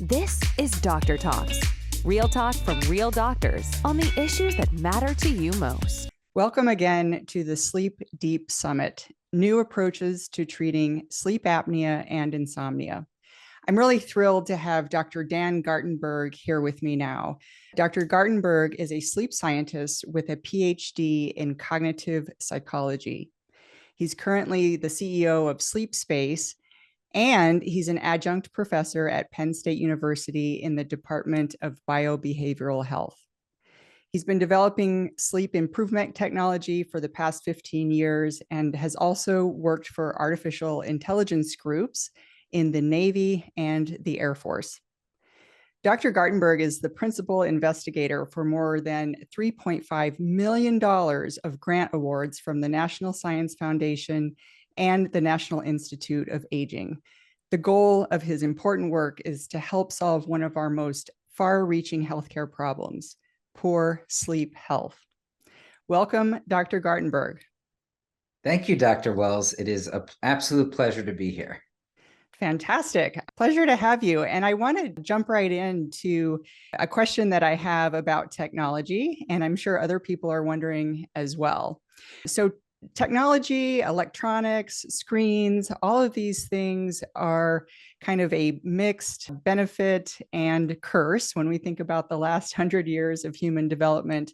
This is DrTalks, real talk from real doctors on the issues that matter to you most. Welcome again to the Sleep Deep Summit, new approaches to treating sleep apnea and insomnia. I'm really thrilled to have Dr. Dan Gartenberg here with me now. Dr. Gartenberg is a sleep scientist with a PhD in cognitive psychology. He's currently the CEO of SleepSpace, and he's an adjunct professor at Penn State University in the Department of Biobehavioral Health. He's been developing sleep improvement technology for the past 15 years and has also worked for artificial intelligence groups in the Navy and the Air Force. Dr. Gartenberg is the principal investigator for more than $3.5 million of grant awards from the National Science Foundation and the National Institute of Aging. The goal of his important work is to help solve one of our most far-reaching healthcare problems: poor sleep health. Welcome, Dr. Gartenberg. Thank you, Dr. Wells. It is an absolute pleasure to be here. Fantastic. Pleasure to have you. And I want to jump right into a question that I have about technology, and I'm sure other people are wondering as well. So technology, electronics, screens, all of these things are kind of a mixed benefit and curse when we think about the last 100 years of human development.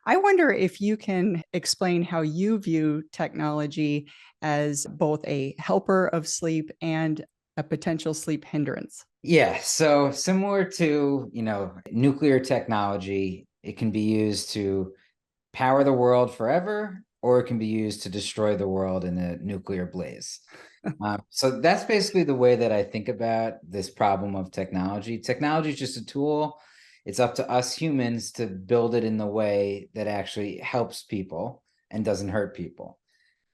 I wonder if you can explain how you view technology as both a helper of sleep and a potential sleep hindrance. Yeah, so similar to, nuclear technology, it can be used to power the world forever, or it can be used to destroy the world in a nuclear blaze. So that's basically the way that I think about this problem of technology. Technology is just a tool. It's up to us humans to build it in the way that actually helps people and doesn't hurt people.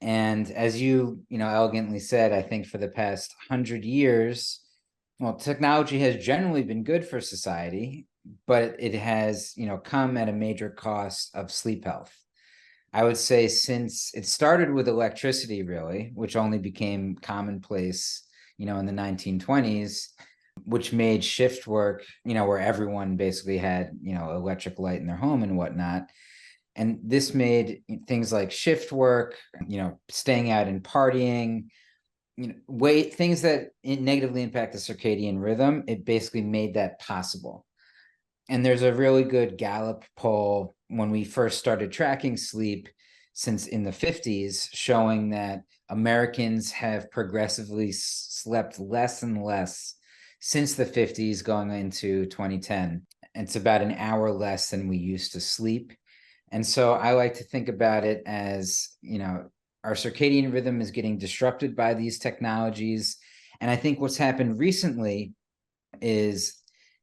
And as you elegantly said, I think for the past 100 years, well, technology has generally been good for society, but it has, come at a major cost of sleep health. I would say since it started with electricity, really, which only became commonplace, in the 1920s, which made shift work, where everyone basically had, electric light in their home and whatnot. And this made things like shift work, staying out and partying, things that negatively impact the circadian rhythm. It basically made that possible. And there's a really good Gallup poll when we first started tracking sleep since in the 50s, showing that Americans have progressively slept less and less since the 50s going into 2010. It's about an hour less than we used to sleep. And so I like to think about it as, our circadian rhythm is getting disrupted by these technologies. And I think what's happened recently is,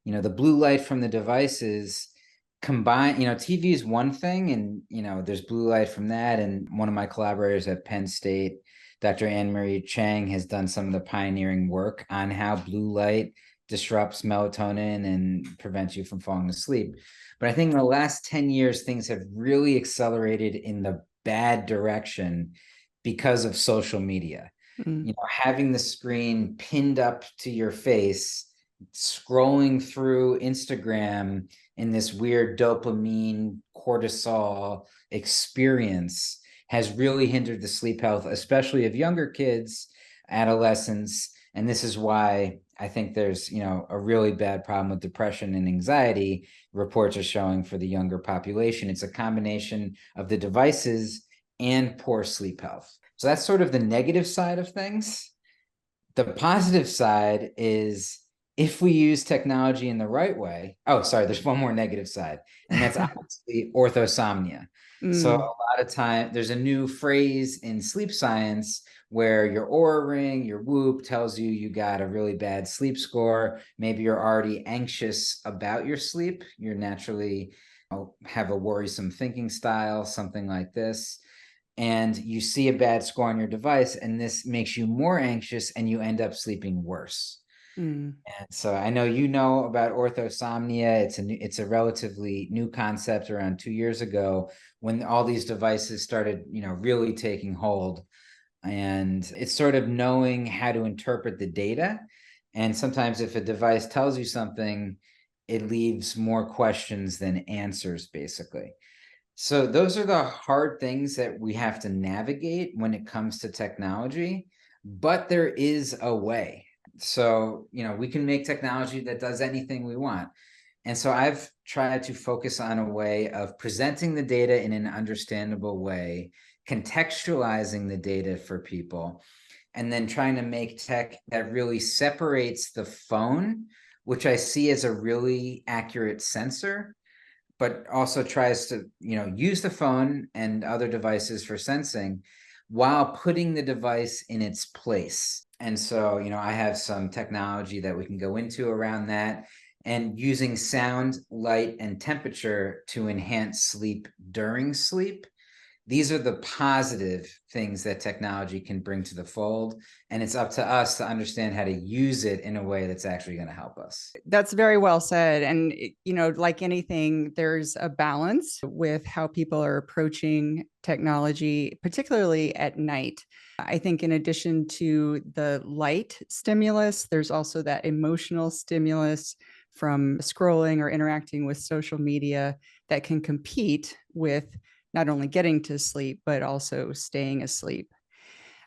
the blue light from the devices combined, TV is one thing, and, there's blue light from that. And one of my collaborators at Penn State, Dr. Anne-Marie Chang, has done some of the pioneering work on how blue light disrupts melatonin and prevents you from falling asleep. But I think in the last 10 years, things have really accelerated in the bad direction because of social media. Having the screen pinned up to your face, scrolling through Instagram in this weird dopamine cortisol experience has really hindered the sleep health, especially of younger kids, adolescents. And this is why I think there's, a really bad problem with depression and anxiety. Reports are showing for the younger population. It's a combination of the devices and poor sleep health. So that's sort of the negative side of things. The positive side is if we use technology in the right way. Oh, sorry, there's one more negative side, and that's obviously orthosomnia. So a lot of time, there's a new phrase in sleep science where your Oura ring, your Whoop tells you got a really bad sleep score. Maybe you're already anxious about your sleep. You're naturally have a worrisome thinking style, something like this. And you see a bad score on your device, and this makes you more anxious, and you end up sleeping worse. And so I know you know about orthosomnia. It's a relatively new concept around 2 years ago when all these devices started, really taking hold. And it's sort of knowing how to interpret the data And sometimes if a device tells you something, it leaves more questions than answers, basically. So those are the hard things that we have to navigate when it comes to technology, but there is a way. So, we can make technology that does anything we want. And so I've tried to focus on a way of presenting the data in an understandable way, contextualizing the data for people, and then trying to make tech that really separates the phone, which I see as a really accurate sensor, but also tries to, use the phone and other devices for sensing while putting the device in its place. And so, I have some technology that we can go into around that, and using sound, light, and temperature to enhance sleep during sleep. These are the positive things that technology can bring to the fold. And it's up to us to understand how to use it in a way that's actually going to help us. That's very well said. And, like anything, there's a balance with how people are approaching technology, particularly at night. I think in addition to the light stimulus, there's also that emotional stimulus from scrolling or interacting with social media that can compete with not only getting to sleep, but also staying asleep.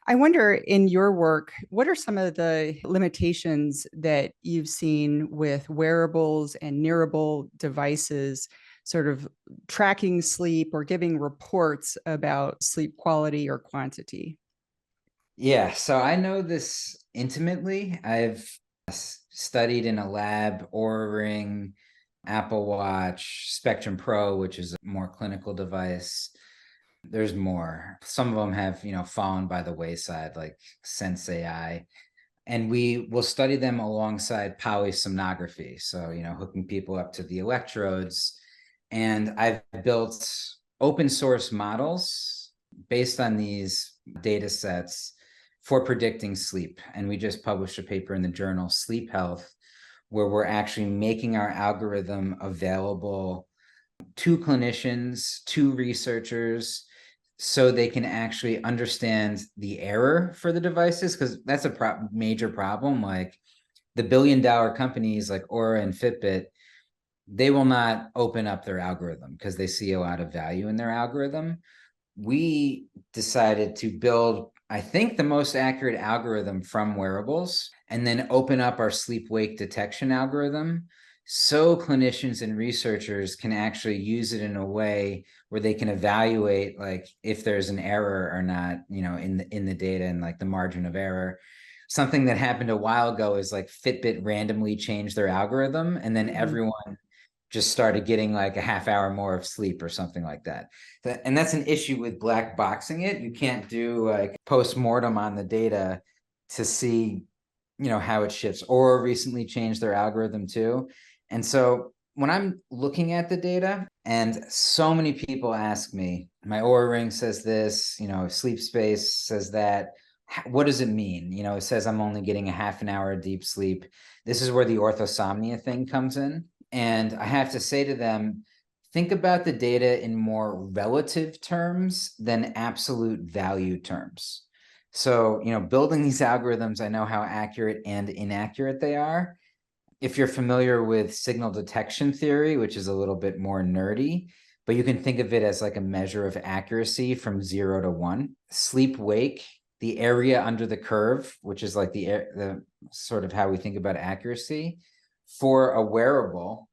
I wonder, in your work, what are some of the limitations that you've seen with wearables and nearable devices sort of tracking sleep or giving reports about sleep quality or quantity? Yeah, so I know this intimately. I've studied in a lab, Oura Ring, Apple Watch, Spectrum Pro, which is a more clinical device. There's more. Some of them have, fallen by the wayside, like Sense AI. And we will study them alongside polysomnography. So, hooking people up to the electrodes. And I've built open source models based on these data sets for predicting sleep. And we just published a paper in the journal Sleep Health, where we're actually making our algorithm available to clinicians, to researchers, so they can actually understand the error for the devices, because that's a major problem. Like the billion-dollar companies like Oura and Fitbit, they will not open up their algorithm because they see a lot of value in their algorithm. We decided to build, I think, the most accurate algorithm from Wearables, and then open up our sleep-wake detection algorithm so clinicians and researchers can actually use it in a way where they can evaluate, like, if there's an error or not, in the data, and like the margin of error. Something that happened a while ago is like Fitbit randomly changed their algorithm, and then everyone just started getting like a half hour more of sleep or something like that. And that's an issue with black boxing it. You can't do like post-mortem on the data to see, how it shifts. Or recently changed their algorithm too. And so when I'm looking at the data, and so many people ask me, my Oura Ring says this, SleepSpace says that, what does it mean? It says I'm only getting a half an hour of deep sleep. This is where the orthosomnia thing comes in. And I have to say to them, think about the data in more relative terms than absolute value terms. So, building these algorithms, I know how accurate and inaccurate they are. If you're familiar with signal detection theory, which is a little bit more nerdy, but you can think of it as like a measure of accuracy from 0 to 1. Sleep wake, the area under the curve, which is like the sort of how we think about accuracy for a wearable,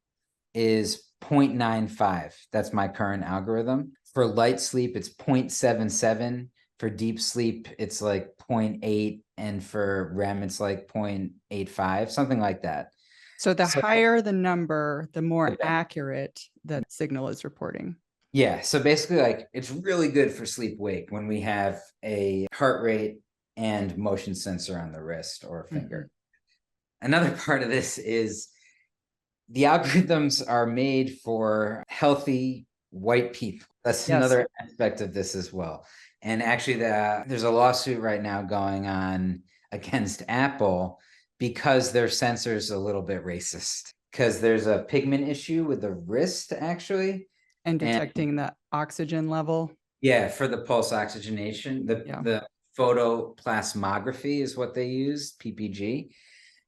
is 0.95. That's my current algorithm. For light sleep, it's 0.77. For deep sleep, it's like 0.8. And for REM, it's like 0.85, something like that. So the higher the number, the more accurate the signal is reporting. Yeah. So basically, like, it's really good for sleep wake when we have a heart rate and motion sensor on the wrist or finger. Another part of this is the algorithms are made for healthy white people. That's another aspect of this as well. And actually, there's a lawsuit right now going on against Apple because their sensor's a little bit racist, because there's a pigment issue with the wrist, actually. And detecting the oxygen level. Yeah, for the pulse oxygenation. The photoplasmography is what they use, PPG.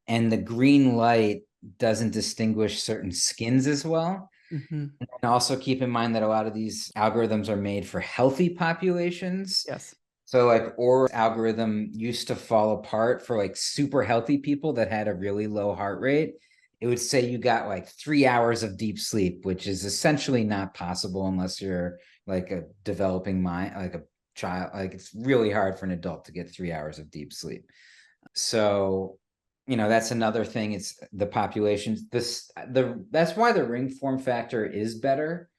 and the green light doesn't distinguish certain skins as well. Mhm. And also keep in mind that a lot of these algorithms are made for healthy populations. Yes. So like Aura's algorithm used to fall apart for like super healthy people that had a really low heart rate. It would say you got like 3 hours of deep sleep, which is essentially not possible unless you're like a developing mind, like a child. Like it's really hard for an adult to get 3 hours of deep sleep. So, that's another thing. It's the populations. That's why the ring form factor is better,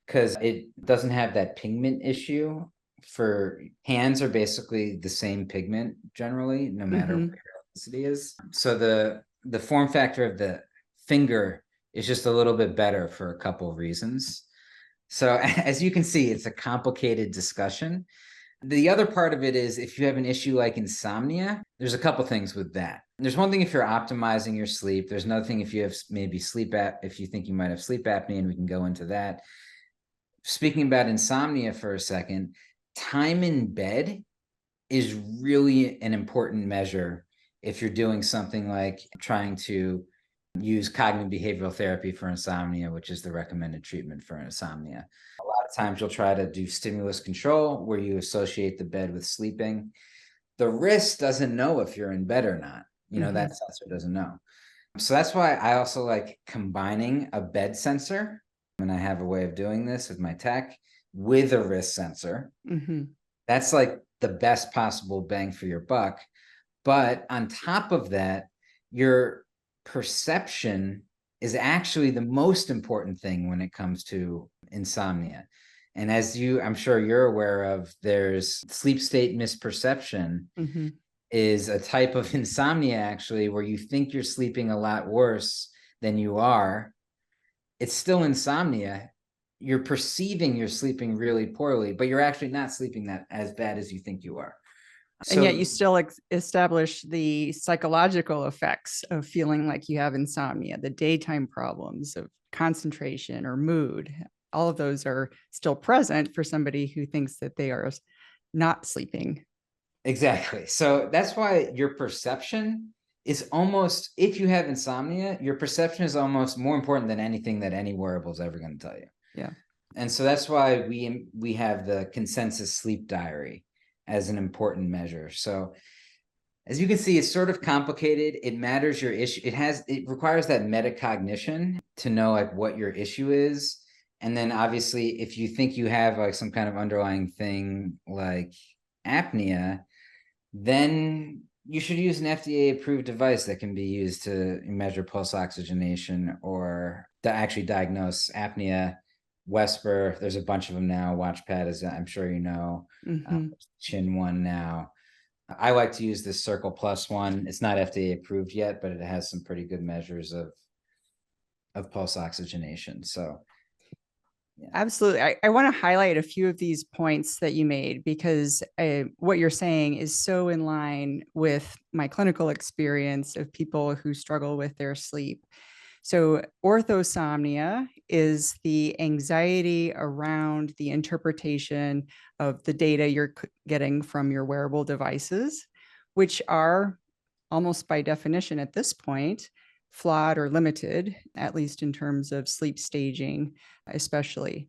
because it doesn't have that pigment issue. For hands are basically the same pigment generally, no matter what Mhm. your ethnicity is. So the form factor of the finger is just a little bit better for a couple of reasons. So as you can see, it's a complicated discussion. The other part of it is if you have an issue like insomnia, there's a couple things with that. There's one thing if you're optimizing your sleep. There's another thing if you have maybe if you think you might have sleep apnea, and we can go into that. Speaking about insomnia for a second, time in bed is really an important measure if you're doing something like trying to use cognitive behavioral therapy for insomnia, which is the recommended treatment for insomnia. A lot of times you'll try to do stimulus control where you associate the bed with sleeping. The wrist doesn't know if you're in bed or not. Mhm. That sensor doesn't know. So that's why I also like combining a bed sensor, and I have a way of doing this with my tech, with a wrist sensor. Mhm. That's like the best possible bang for your buck. But on top of that, your perception is actually the most important thing when it comes to insomnia. And I'm sure you're aware of, there's sleep state misperception Mhm. is a type of insomnia actually where you think you're sleeping a lot worse than you are. It's still insomnia. You're perceiving you're sleeping really poorly, but you're actually not sleeping that as bad as you think you are. And yet So you still establish the psychological effects of feeling like you have insomnia, the daytime problems of concentration or mood. All of those are still present for somebody who thinks that they are not sleeping. exactly. So that's why your perception is almost, if you have insomnia, your perception is almost more important than anything that any wearable is ever going to tell you. Yeah. And so that's why we have the consensus sleep diary as an important measure. So as you can see, it's sort of complicated. It matters your issue. It requires that metacognition to know like what your issue is. And then obviously, if you think you have like some kind of underlying thing like apnea, then you should use an FDA approved device that can be used to measure pulse oxygenation or to actually diagnose apnea. Whisper, there's a bunch of them now. Watchpad, as I'm sure you know. Mhm. Chin one now. I like to use this Circle Plus one. It's not FDA approved yet, but it has some pretty good measures of pulse oxygenation. So yeah. Absolutely. I want to highlight a few of these points that you made because what you're saying is so in line with my clinical experience of people who struggle with their sleep. So, orthosomnia is the anxiety around the interpretation of the data you're getting from your wearable devices, which are almost by definition at this point flawed or limited, at least in terms of sleep staging, especially.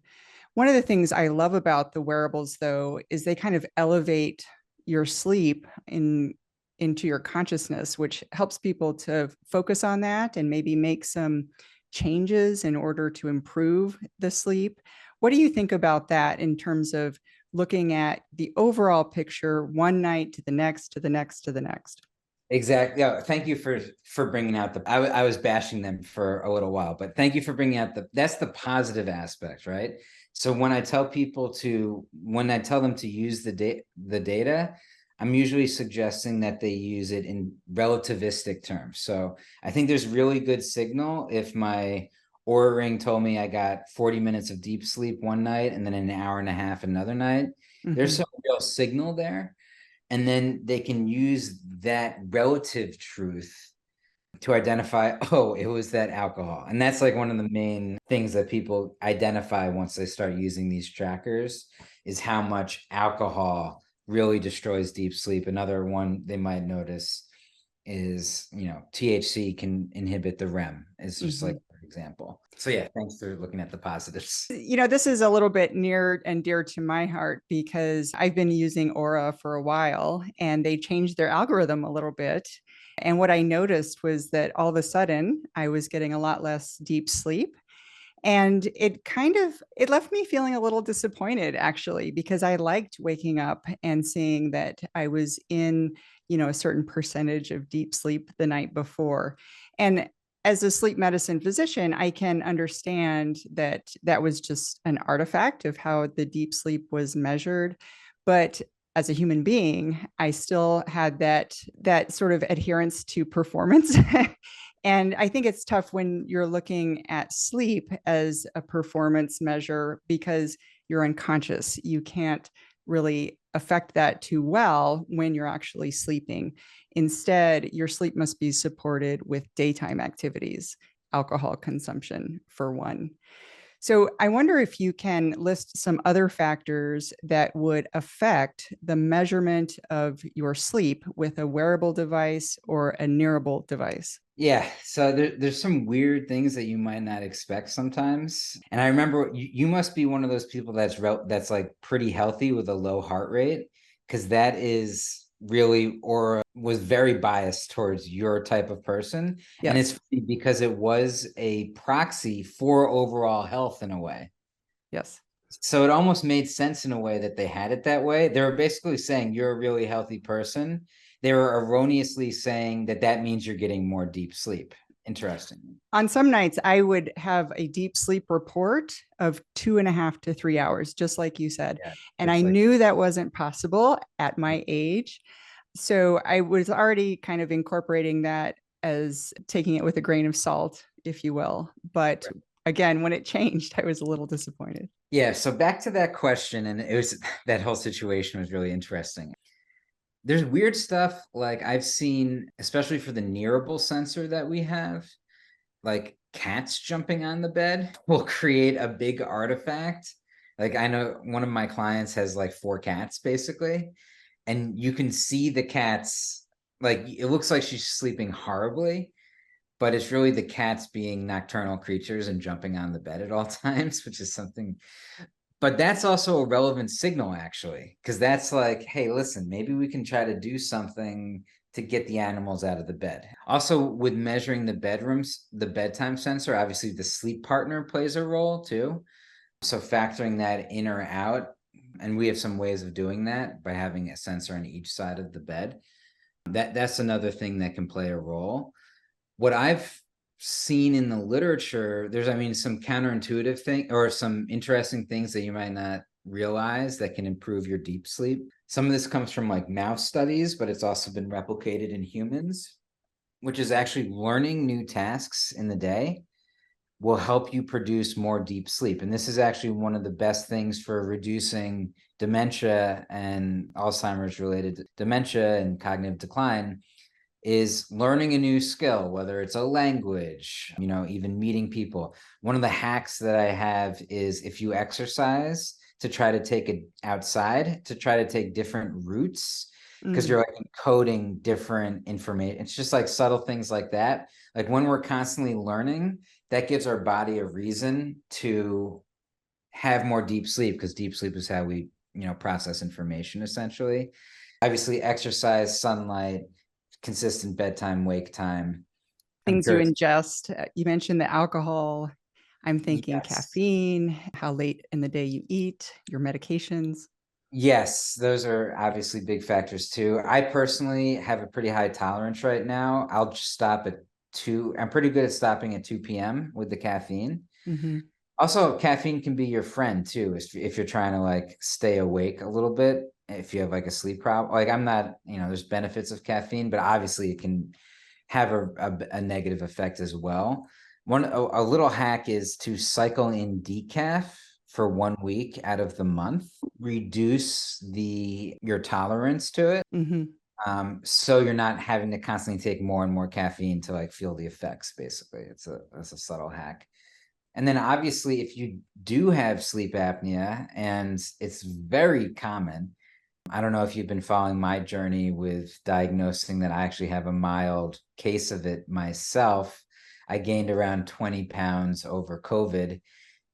One of the things I love about the wearables, though, is they kind of elevate your sleep into your consciousness, which helps people to focus on that and maybe make some changes in order to improve the sleep. What do you think about that in terms of looking at the overall picture one night to the next, to the next, to the next? Exactly. Yeah, thank you for bringing out I was bashing them for a little while, but thank you for bringing out that's the positive aspect, right? So when I tell them to use the data, I'm usually suggesting that they use it in relativistic terms. So I think there's really good signal if my Oura Ring told me I got 40 minutes of deep sleep one night and then an hour and a half another night. There's Mhm. some real signal there. And then they can use that relative truth to identify, oh, it was that alcohol. And that's like one of the main things that people identify once they start using these trackers is how much alcohol really destroys deep sleep. Another one they might notice is, THC can inhibit the REM. It's just like Mhm. an example. So yeah, thanks for looking at the positives. This is a little bit near and dear to my heart because I've been using Aura for a while and they changed their algorithm a little bit. And what I noticed was that all of a sudden I was getting a lot less deep sleep. And it left me feeling a little disappointed actually, because I liked waking up and seeing that I was in, a certain percentage of deep sleep the night before. And as a sleep medicine physician, I can understand that that was just an artifact of how the deep sleep was measured. But as a human being, I still had that sort of adherence to performance. And I think it's tough when you're looking at sleep as a performance measure because you're unconscious. You can't really affect that too well when you're actually sleeping. Instead, your sleep must be supported with daytime activities, alcohol consumption, for one. So I wonder if you can list some other factors that would affect the measurement of your sleep with a wearable device or a nearable device. Yeah, so there's some weird things that you might not expect sometimes. And I remember you must be one of those people that's like pretty healthy with a low heart rate, because that is really, or was very biased towards your type of person. And it's Yes. funny because it was a proxy for overall health in a way. Yes. So it almost made sense in a way that they had it that way. They were basically saying you're a really healthy person. They were erroneously saying that that means you're getting more deep sleep. Interesting. On some nights, I would have a deep sleep report of 2.5 to 3 hours, just like you said. Yeah, And I it's like, knew that wasn't possible at my age. So I was already kind of incorporating that as taking it with a grain of salt, if you will. But again, when it changed, I was a little disappointed. yeah. So back to that question, and it was that whole situation was really interesting. There's weird stuff like I've seen, especially for the nearable sensor that we have, like cats jumping on the bed will create a big artifact. Like I know one of my clients has like 4 cats basically, and you can see the cats, like it looks like she's sleeping horribly, but it's really the cats being nocturnal creatures and jumping on the bed at all times, which is something. But that's also a relevant signal, actually, because that's like, hey, listen, maybe we can try to do something to get the animals out of the bed. Also, with measuring the bedrooms, the bedtime sensor, obviously the sleep partner plays a role too. So factoring that in or out, and we have some ways of doing that by having a sensor on each side of the bed. That's another thing that can play a role. What I've seen in the literature, there's, I mean, some counterintuitive thing or some interesting things that you might not realize that can improve your deep sleep. Some of this comes from like mouse studies, but it's also been replicated in humans, which is actually learning new tasks in the day will help you produce more deep sleep. And this is actually one of the best things for reducing dementia and Alzheimer's related dementia and cognitive decline is learning a new skill, whether it's a language, even meeting people. One of the hacks that I have is if you exercise to try to take it outside, to try to take different routes, because Mm. you're like encoding different information. It's just like subtle things like that. Like when we're constantly learning, that gives our body a reason to have more deep sleep, because deep sleep is how we, process information essentially. Obviously, exercise, sunlight, consistent bedtime, wake time. I'm Things you curious. ingest. You mentioned the alcohol. I'm thinking Yes. caffeine, how late in the day you eat, your medications. Yes, those are obviously big factors too. I personally have a pretty high tolerance right now. I'll just stop at 2. I'm pretty good at stopping at 2 p.m. with the caffeine. Mm-hmm. Also, caffeine can be your friend too, if you're trying to like stay awake a little bit, if you have like a sleep problem. Like I'm not, there's benefits of caffeine, but obviously it can have a negative effect as well. A little hack is to cycle in decaf for 1 week out of the month, reduce your tolerance to it. Mm-hmm. So you're not having to constantly take more and more caffeine to like feel the effects, basically. That's a subtle hack. And then obviously, if you do have sleep apnea, and it's very common, I don't know if you've been following my journey with diagnosing that I actually have a mild case of it myself. I gained around 20 pounds over COVID.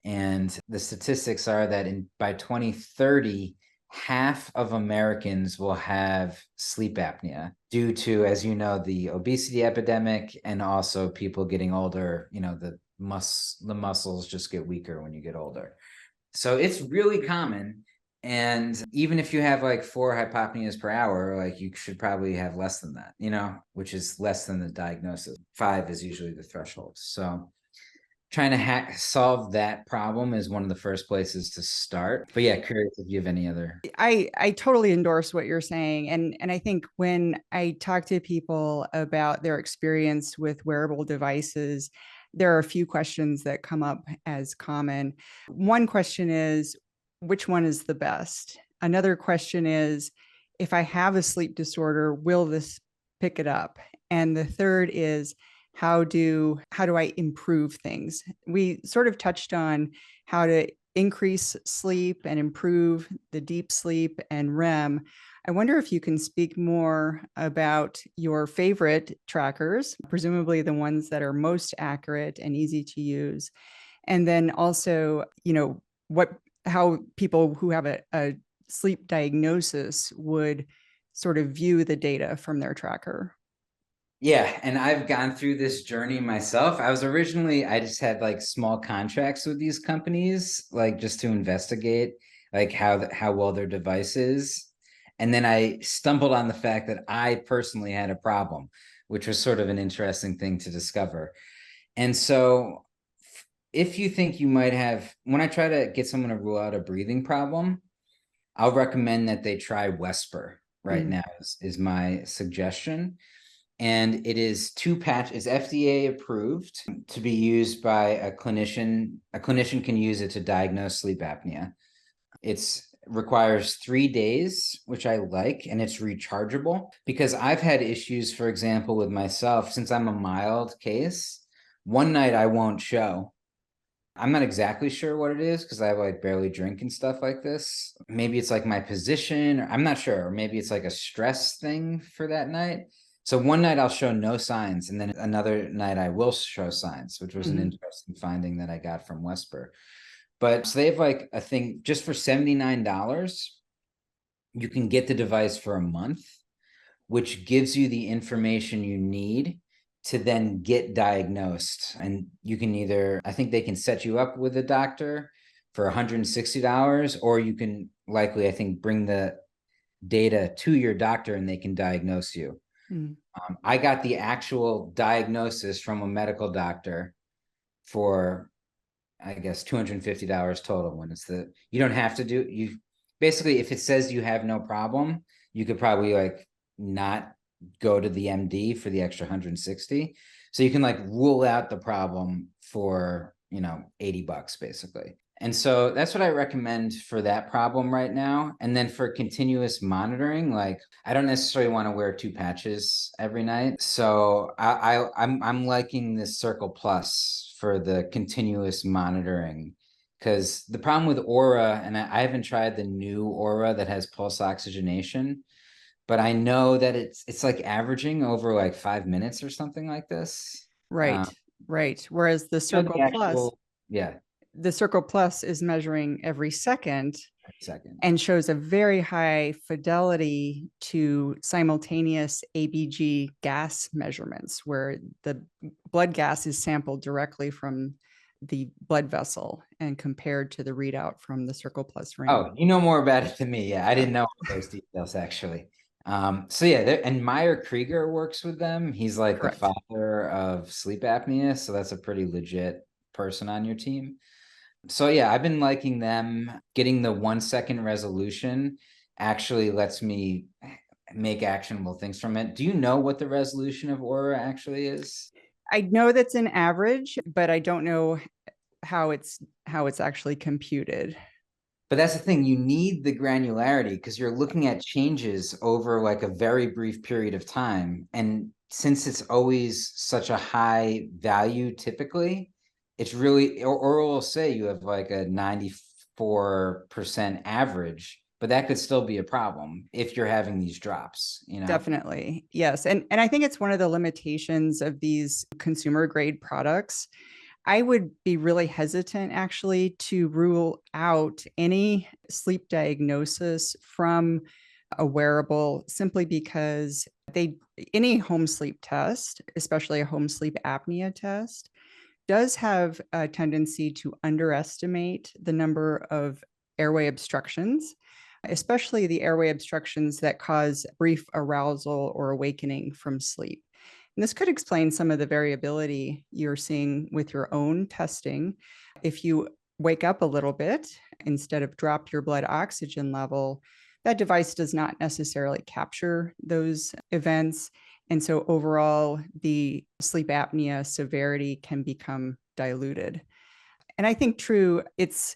And the statistics are that by 2030, half of Americans will have sleep apnea due to, as you know, the obesity epidemic, and also people getting older. The muscles just get weaker when you get older. So it's really common. And even if you have like 4 hypopneas per hour, like you should probably have less than that, which is less than the diagnosis. 5 is usually the threshold. So trying to solve that problem is one of the first places to start. But yeah, curious if you have any other. I totally endorse what you're saying. And I think when I talk to people about their experience with wearable devices, there are a few questions that come up as common. One question is, which one is the best? Another question is, if I have a sleep disorder, will this pick it up? And the third is, how do I improve things? We sort of touched on how to increase sleep and improve the deep sleep and REM. I wonder if you can speak more about your favorite trackers, presumably the ones that are most accurate and easy to use. And then also, how people who have a sleep diagnosis would sort of view the data from their tracker. Yeah, and I've gone through this journey myself. I just had like small contracts with these companies, like just to investigate like how well their device is. And then I stumbled on the fact that I personally had a problem, which was sort of an interesting thing to discover. And so if you think you might have, when I try to get someone to rule out a breathing problem, I'll recommend that they try Whisper right now is my suggestion. And it is is FDA approved to be used by a clinician. A clinician can use it to diagnose sleep apnea. It requires 3 days, which I like, and it's rechargeable because I've had issues, for example, with myself, since I'm a mild case. One night I won't show. I'm not exactly sure what it is because I like barely drink and stuff like this. Maybe it's like my position, or I'm not sure. Or maybe it's like a stress thing for that night. So one night I'll show no signs, and then another night I will show signs, which was an interesting finding that I got from Whisper. But so they have like a thing just for $79. You can get the device for a month, which gives you the information you need to then get diagnosed. And you can I think they can set you up with a doctor for $160, or you can likely, I think, bring the data to your doctor and they can diagnose you. I got the actual diagnosis from a medical doctor for, I guess, $250 total. When you don't have to basically, if it says you have no problem, you could probably like not go to the MD for the extra 160. So you can like rule out the problem for, $80 basically. And so that's what I recommend for that problem right now. And then for continuous monitoring, like I don't necessarily want to wear 2 patches every night. So I'm liking this Circle Plus for the continuous monitoring, because the problem with Aura, and I haven't tried the new Aura that has pulse oxygenation, but I know that it's like averaging over like 5 minutes or something like this. Right. Whereas the Circle Plus, yeah, the Circle Plus is measuring every second second and shows a very high fidelity to simultaneous ABG gas measurements, where the blood gas is sampled directly from the blood vessel and compared to the readout from the Circle Plus ring. Oh, you know more about it than me. Yeah, I didn't know those details actually. So yeah, and Meyer Krieger works with them. He's like Correct. the father of sleep apnea, so that's a pretty legit person on your team. So yeah, I've been liking them. Getting the 1-second resolution actually lets me make actionable things from it. Do you know what the resolution of Aura actually is? I know that's an average, but I don't know how it's actually computed. But that's the thing, you need the granularity because you're looking at changes over like a very brief period of time. And since it's always such a high value, typically, it's really, or will say you have like a 94% average. but that could still be a problem if you're having these drops, you know? Definitely. Yes. And I think it's one of the limitations of these consumer grade products. I would be really hesitant actually to rule out any sleep diagnosis from a wearable simply because any home sleep test, especially a home sleep apnea test, does have a tendency to underestimate the number of airway obstructions, especially the airway obstructions that cause brief arousal or awakening from sleep. And this could explain some of the variability you're seeing with your own testing. If you wake up a little bit instead of drop your blood oxygen level, that device does not necessarily capture those events. And so overall, the sleep apnea severity can become diluted. And I think true, it's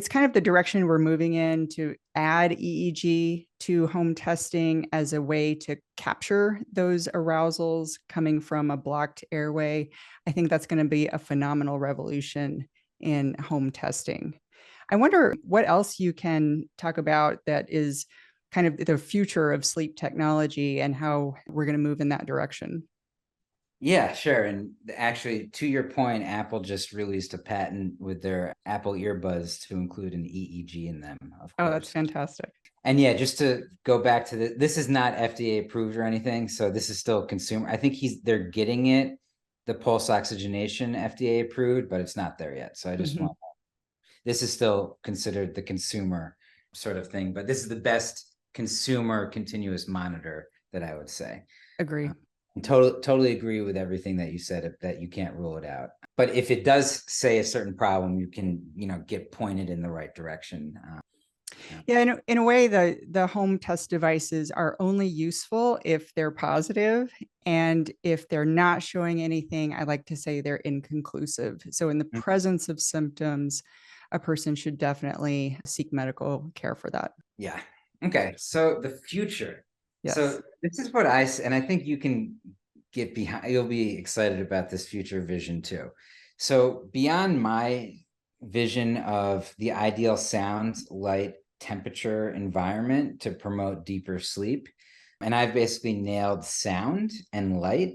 kind of the direction we're moving in to add EEG to home testing as a way to capture those arousals coming from a blocked airway. I think that's going to be a phenomenal revolution in home testing. I wonder what else you can talk about that is kind of the future of sleep technology and how we're going to move in that direction. Yeah, sure. And actually, to your point, Apple just released a patent with their Apple earbuds to include an EEG in them, of Oh, that's course. fantastic. And yeah, just to go back to this is not FDA approved or anything, so this is still consumer. I think they're getting it, the pulse oxygenation FDA approved, but it's not there yet. So I just want, this is still considered the consumer sort of thing, but this is the best consumer continuous monitor that I would say. Agree. Totally agree with everything that you said, that you can't rule it out. But if it does say a certain problem, you can, get pointed in the right direction. Yeah, in a way, the home test devices are only useful if they're positive, and if they're not showing anything, I like to say they're inconclusive. So in the presence of symptoms, a person should definitely seek medical care for that. Yeah. Okay. So the future. Yes. So this is what and I think you can get behind, you'll be excited about this future vision too. So beyond my vision of the ideal sound, light, temperature environment to promote deeper sleep, and I've basically nailed sound and light.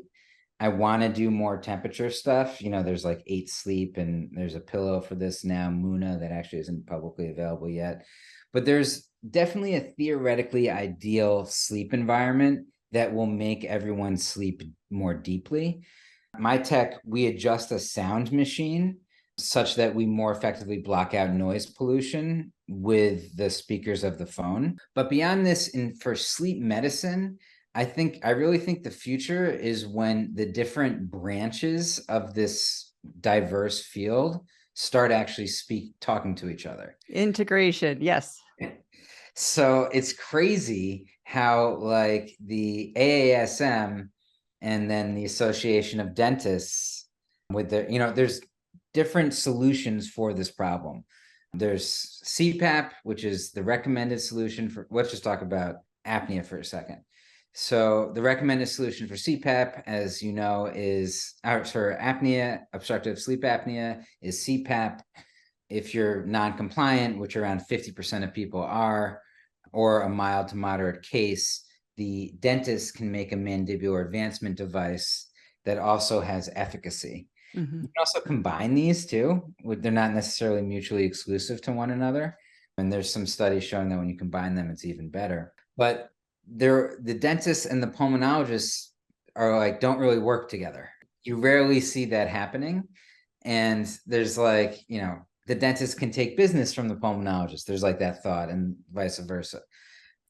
I want to do more temperature stuff. There's like 8 Sleep, and there's a pillow for this now, Muna, that actually isn't publicly available yet. But there's definitely a theoretically ideal sleep environment that will make everyone sleep more deeply. My tech, we adjust a sound machine such that we more effectively block out noise pollution with the speakers of the phone. But beyond this, for sleep medicine, I really think the future is when the different branches of this diverse field start actually talking to each other. Integration, yes. So it's crazy how like the AASM and then the Association of Dentists with there's different solutions for this problem. There's CPAP, which is the recommended solution for, let's just talk about apnea for a second. So the recommended solution for CPAP, as you know, is for apnea, obstructive sleep apnea, is CPAP. If you're non-compliant, which around 50% of people are, or a mild to moderate case, the dentist can make a mandibular advancement device that also has efficacy. You can also combine these two. They're not necessarily mutually exclusive to one another. And there's some studies showing that when you combine them, it's even better. But the dentists and the pulmonologists are like, don't really work together. You rarely see that happening. And there's like, the dentist can take business from the pulmonologist. There's like that thought, and vice versa.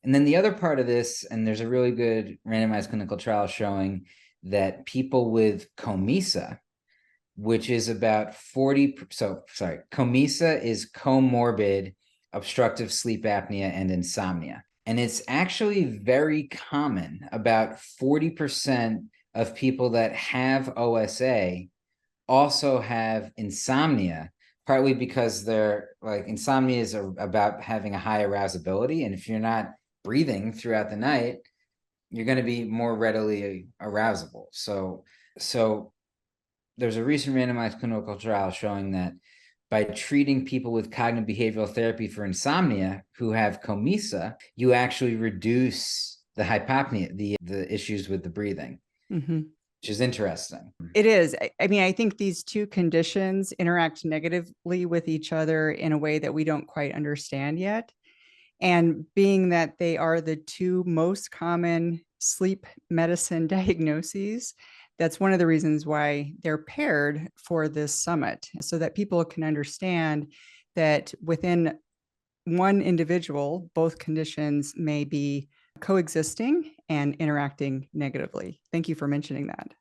And then the other part of this, and there's a really good randomized clinical trial showing that people with COMISA, which is about 40, COMISA is comorbid obstructive sleep apnea and insomnia. And it's actually very common. About 40% of people that have OSA also have insomnia, partly because they're like, insomnia is about having a high arousability. And if you're not breathing throughout the night, you're going to be more readily arousable. So there's a recent randomized clinical trial showing that by treating people with cognitive behavioral therapy for insomnia who have COMISA, you actually reduce the hypopnea, the issues with the breathing, which is interesting. It is. I mean, I think these two conditions interact negatively with each other in a way that we don't quite understand yet. And being that they are the two most common sleep medicine diagnoses, that's one of the reasons why they're paired for this summit, so that people can understand that within one individual, both conditions may be coexisting and interacting negatively. Thank you for mentioning that.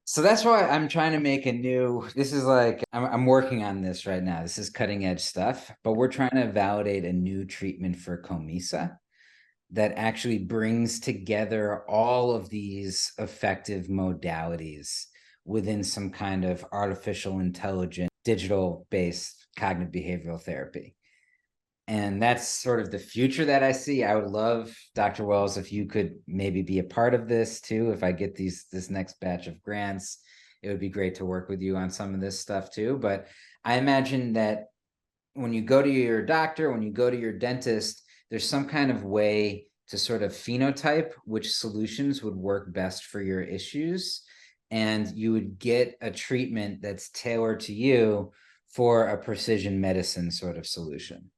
So that's why I'm trying to make this is like, I'm working on this right now. This is cutting edge stuff, but we're trying to validate a new treatment for COMISA that actually brings together all of these effective modalities within some kind of artificial intelligence, digital-based cognitive behavioral therapy. And that's sort of the future that I see. I would love, Dr. Wells, if you could maybe be a part of this too. If I get this next batch of grants, it would be great to work with you on some of this stuff too. But I imagine that when you go to your doctor, when you go to your dentist, there's some kind of way to sort of phenotype which solutions would work best for your issues. And you would get a treatment that's tailored to you for a precision medicine sort of solution.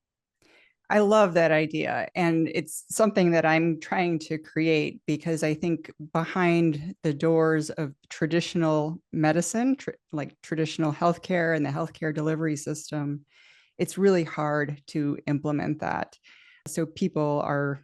I love that idea. And it's something that I'm trying to create because I think behind the doors of traditional medicine, like traditional healthcare and the healthcare delivery system, it's really hard to implement that. So people are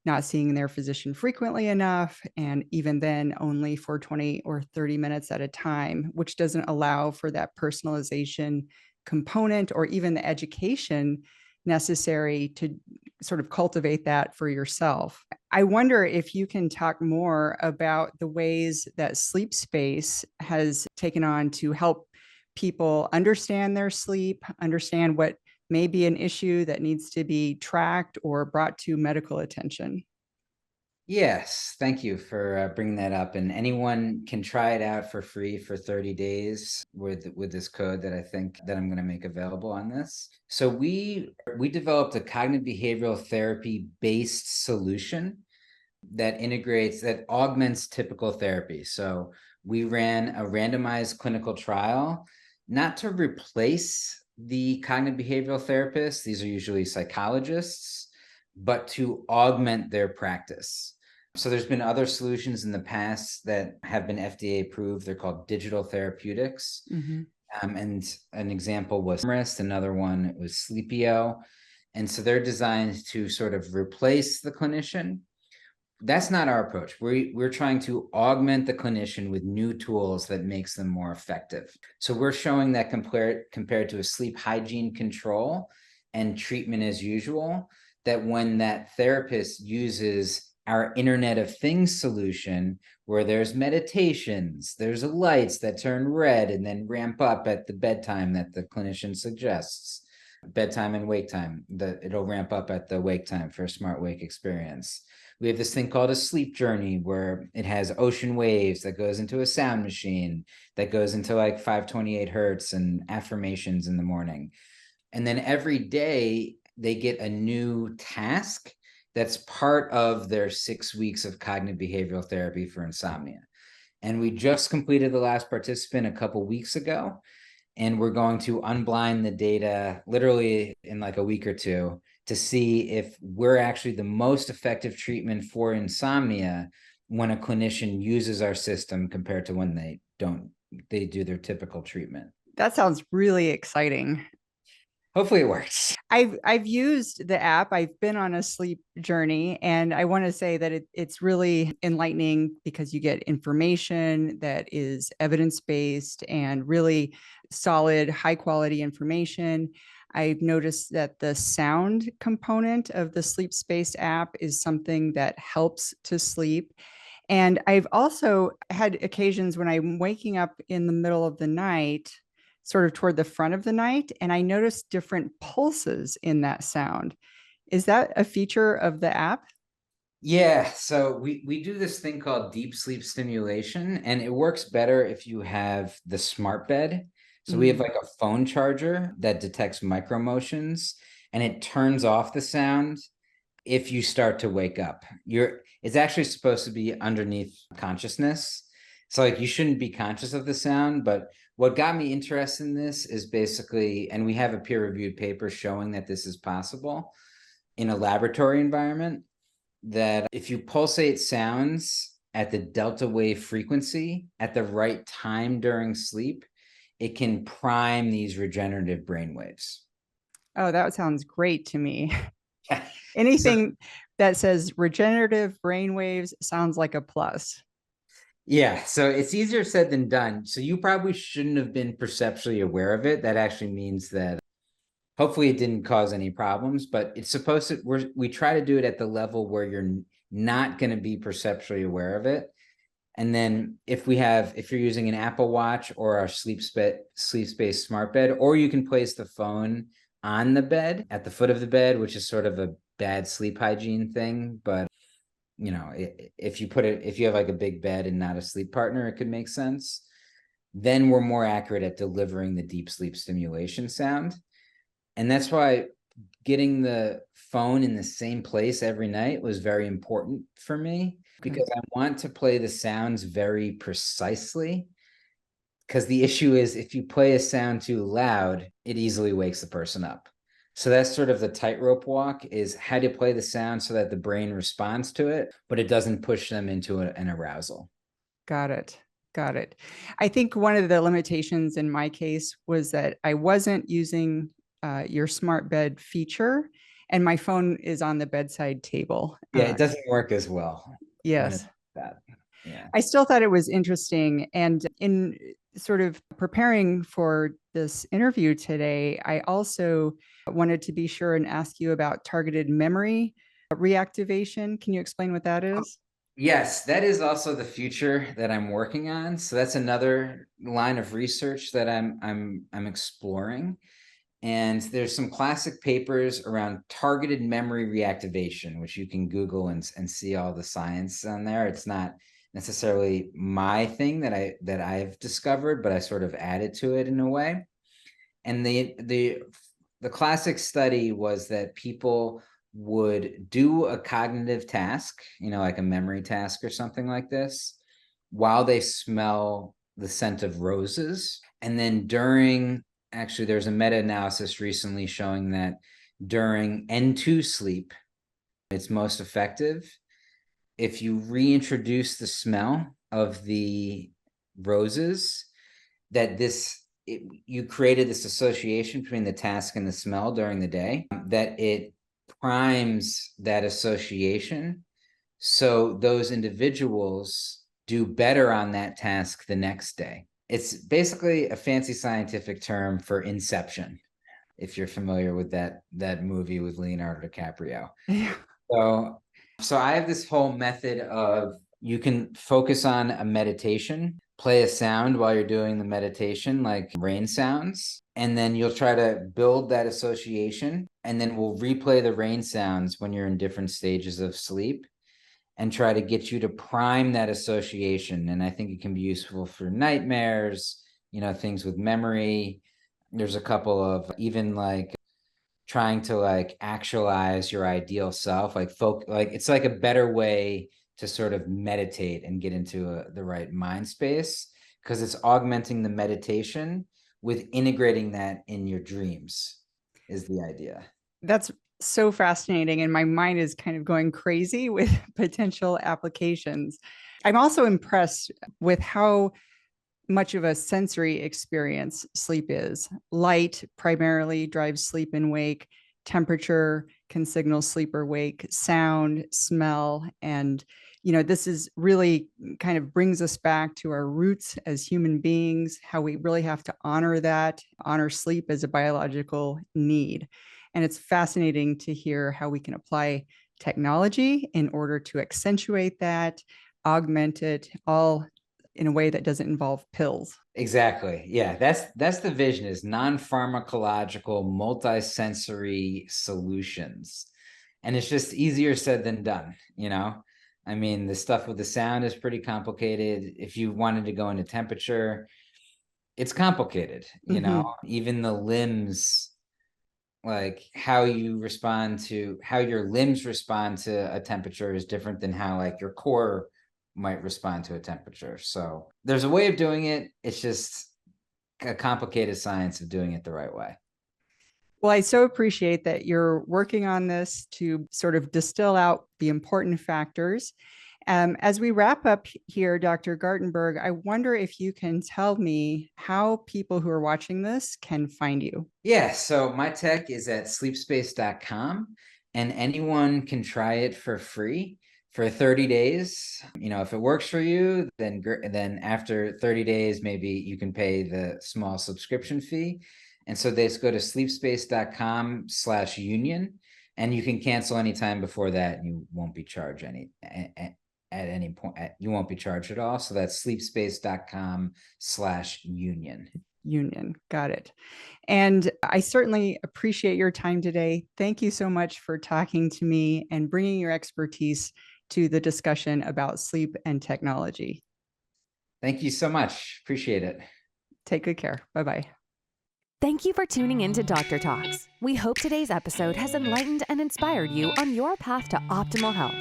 not seeing their physician frequently enough, and even then only for 20 or 30 minutes at a time, which doesn't allow for that personalization component or even the education necessary to sort of cultivate that for yourself. I wonder if you can talk more about the ways that SleepSpace has taken on to help people understand their sleep, understand what may be an issue that needs to be tracked or brought to medical attention. Yes, thank you for bringing that up. And anyone can try it out for free for 30 days with this code that I think that I'm going to make available on this. So we developed a cognitive behavioral therapy based solution that augments typical therapy. So we ran a randomized clinical trial, not to replace the cognitive behavioral therapists, these are usually psychologists, but to augment their practice. So there's been other solutions in the past that have been FDA approved. They're called digital therapeutics. And an example was Rest, another one was Sleepio. And so they're designed to sort of replace the clinician. That's not our approach. We're trying to augment the clinician with new tools that makes them more effective. So we're showing that compared to a sleep hygiene control and treatment as usual, that when that therapist uses our Internet of Things solution, where there's meditations, there's lights that turn red and then ramp up at the bedtime that the clinician suggests, bedtime and wake time, it'll ramp up at the wake time for a smart wake experience. We have this thing called a sleep journey where it has ocean waves that goes into a sound machine that goes into like 528 hertz and affirmations in the morning. And then every day they get a new task that's part of their 6 weeks of cognitive behavioral therapy for insomnia. And we just completed the last participant a couple weeks ago, and we're going to unblind the data literally in like a week or two to see if we're actually the most effective treatment for insomnia when a clinician uses our system compared to when they do their typical treatment. That sounds really exciting. Hopefully it works. I've used the app. I've been on a sleep journey, and I want to say that it's really enlightening because you get information that is evidence-based and really solid, high quality information. I've noticed that the sound component of the SleepSpace app is something that helps to sleep. And I've also had occasions when I'm waking up in the middle of the night, sort of toward the front of the night, and I noticed different pulses in that sound. Is that a feature of the app? Yeah, so we do this thing called deep sleep stimulation, and it works better if you have the smart bed. So we have like a phone charger that detects micro motions, and it turns off the sound if you start to wake up. It's actually supposed to be underneath consciousness. So like you shouldn't be conscious of the sound. But what got me interested in this is basically, and we have a peer-reviewed paper showing that this is possible in a laboratory environment, that if you pulsate sounds at the delta wave frequency at the right time during sleep, it can prime these regenerative brain waves. Oh, that sounds great to me. So, Anything that says regenerative brain waves sounds like a plus. yeah, so it's easier said than done. So you probably shouldn't have been perceptually aware of it. That actually means that hopefully it didn't cause any problems, but it's supposed to, we try to do it at the level where you're not going to be perceptually aware of it. And then if you're using an Apple Watch or our SleepSpace smart bed, or you can place the phone on the bed at the foot of the bed, which is sort of a bad sleep hygiene thing. But you know, if you have like a big bed and not a sleep partner, it could make sense. Then we're more accurate at delivering the deep sleep stimulation sound. And that's why getting the phone in the same place every night was very important for me, because I want to play the sounds very precisely. Because the issue is if you play a sound too loud, it easily wakes the person up. So that's sort of the tightrope walk, is how to play the sound so that the brain responds to it, but it doesn't push them into an arousal. Got it. Got it. I think one of the limitations in my case was that I wasn't using your smart bed feature, and my phone is on the bedside table. Yeah, it doesn't work as well. Yes. That. Yeah. I still thought it was interesting. And in sort of preparing for this interview today, I also wanted to be sure and ask you about targeted memory reactivation. Can you explain what that is? Yes, that is also the future that I'm working on. So that's another line of research that I'm exploring. And there's some classic papers around targeted memory reactivation, which you can Google and see all the science on there. It's not necessarily my thing that I've discovered, but I sort of added to it in a way. And the classic study was that people would do a cognitive task, like a memory task or something like this, while they smell the scent of roses. And then actually, there's a meta-analysis recently showing that during N2 sleep, it's most effective if you reintroduce the smell of the roses, you created this association between the task and the smell during the day, that it primes that association. So those individuals do better on that task the next day. It's basically a fancy scientific term for inception, if you're familiar with that movie with Leonardo DiCaprio. Yeah. So I have this whole method of, you can focus on a meditation, play a sound while you're doing the meditation, like rain sounds, and then you'll try to build that association, and then we'll replay the rain sounds when you're in different stages of sleep and try to get you to prime that association. And I think it can be useful for nightmares, things with memory. There's a couple of even like trying to like actualize your ideal self, like it's like a better way to sort of meditate and get into the right mind space, because it's augmenting the meditation with integrating that in your dreams is the idea. That's so fascinating. And my mind is kind of going crazy with potential applications. I'm also impressed with how much of a sensory experience sleep is. Light primarily drives sleep and wake. Temperature can signal sleep or wake. Sound, smell, and this is really kind of brings us back to our roots as human beings, how we really have to honor sleep as a biological need. And it's fascinating to hear how we can apply technology in order to accentuate that, augment it, all in a way that doesn't involve pills. Exactly. Yeah, that's the vision, is non-pharmacological multisensory solutions. And it's just easier said than done, I mean, the stuff with the sound is pretty complicated. If you wanted to go into temperature, it's complicated, you know, Mhm. even the limbs, like how your limbs respond to a temperature is different than how like your core might respond to a temperature. So there's a way of doing it. It's just a complicated science of doing it the right way. Well, I so appreciate that you're working on this to sort of distill out the important factors. As we wrap up here, Dr. Gartenberg, I wonder if you can tell me how people who are watching this can find you. Yeah, so my tech is at sleepspace.com, and anyone can try it for free for 30 days. You know, if it works for you, then after 30 days, maybe you can pay the small subscription fee. And so they just go to sleepspace.com/union, and you can cancel anytime before that, and you won't be charged at any point. You won't be charged at all. So that's sleepspace.com/union. Union. Got it. And I certainly appreciate your time today. Thank you so much for talking to me and bringing your expertise to the discussion about sleep and technology. Thank you so much. Appreciate it. Take good care. Bye-bye. Thank you for tuning in to Dr. Talks. We hope today's episode has enlightened and inspired you on your path to optimal health.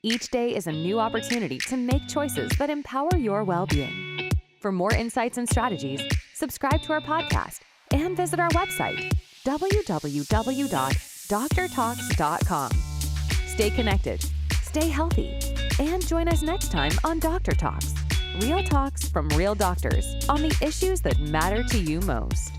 Each day is a new opportunity to make choices that empower your well-being. For more insights and strategies, subscribe to our podcast and visit our website, www.drtalks.com. Stay connected, stay healthy, and join us next time on Dr. Talks, real talks from real doctors on the issues that matter to you most.